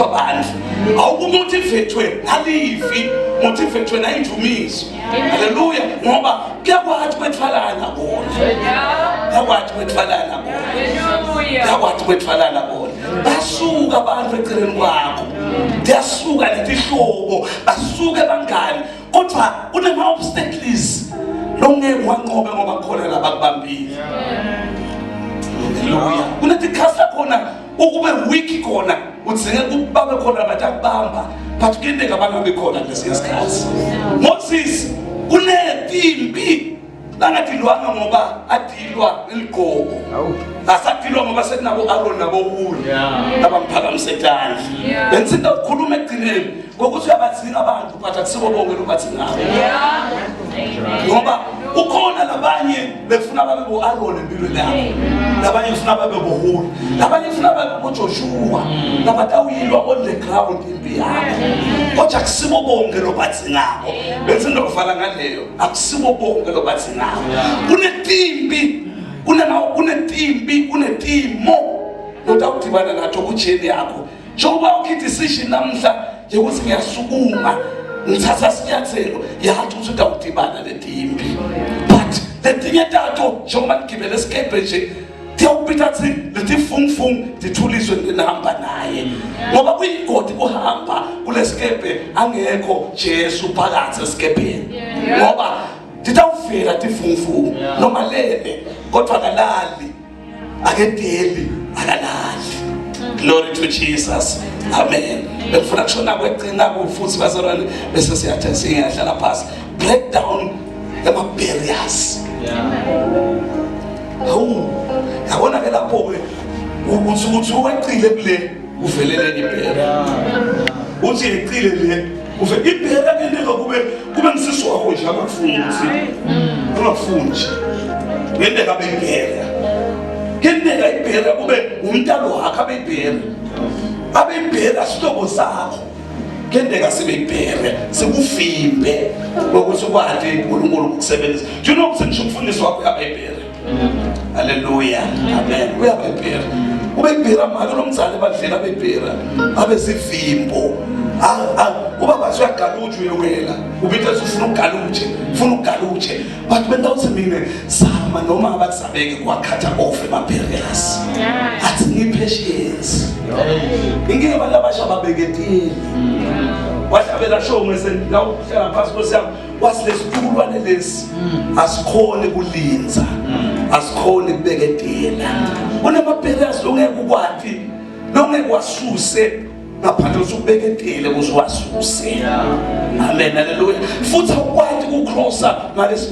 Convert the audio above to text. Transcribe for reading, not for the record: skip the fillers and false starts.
abantu awukumotivate ngalifi motivate nayindumiso. Haleluya, ngoba kuyakwathi kwetfalana bona. Yakwathi kwetfalana bona. Yakwathi kwetfalana bona. Basuka abantu eceleni kwakho. Diyasuka letihlobo, basuka bangani. Kodwa kunema obstacles longeke wanqobe ngoba khona labakubambile. Haleluya. Kunetikhala khona ukube weak khona udzinga kubabe khona abatakubamba but kuyenteka abantu bekhona kulesi sikhathi. Moses kunetimpi langadilwanga ngoba adilwa iligqoko. Asadilwa ngoba sekunabo Aaron nabo Huri abamphakamise etandla. Bensinda ukukhuluma egcineni ngokuthi uyabadzinga abantu but akusibo bonke lobathingabo. Ngoba ukhona labanye befuna babe bo Aaron empilweni yabo, labanye befuna babe bo Huri, labanye befuna babe bo Joshua, labatawuyilwa on the ground impi yabo. Kodwa akusibo bonke lobathingabo. Bensinda kuvala ngaleyo, akusibo bonke lobathingabo. Kunetimpi, kunetimo lotawudibana nato kujeni yakho. Njengoba ukhe decision namhla yokuthi ngiyasukuma ngithatha sinyathelo yathi ukuthi utawudibana netimpi. But letinye tato njengoba ngigibele esikepe nje tiyawupita athi leti fungfung dithuliswe nginahamba naye. Ngoba kuyigodi kuhamba kulesikepe angekho Jesu phakathi esikepeni. Ngoba titawufika tifungfung noma lele kodwa akalali, akedeli, akalali. Glory to Jesus. Amen. Befuna kushona kweqina kufuthi bazalwane bese siyathatha singahlala phansi. Break down the barriers. Yabona ke lapho ke ukuthi uweqile kule uvelele ibhera. Uthi eqile le uvele ibhera kendeka kube ngisiso wakho nje abafundi. Abafundi. Kendeka bebhera. Kendeka ibhera kube umntalo wakho abebhera. Abebhera sihlobo sakho. Kendeka sebebhera sekufimbe ukuthi ukwazi uNkulunkulu ukusebenza. Do you know ukuthi ngisho umfundisi wakho uyabebhera? Hallelujah. Amen. Uyabebhera. Ubebhera manje lomzali badlela bebhera abesivimbo. Ubaba uyagaluje uyewela ubithe ufuna ugaluje but benda uthi mina zama noma abasabeke kwakhatha off ema-barriers athi ngipatience inkinga abantu abasha babeketile wahlabela show ngesendawohlala phansi kwesiyami wasilesikhulwane lesi asikhone kulinza asikhone kubeketela kunama-barriers longeke ukwathi longeke wasuse ngaphandle usubeketele ukuze wasuse. Amen. Hallelujah. Futhi awukwazi ukucrossa ngalesi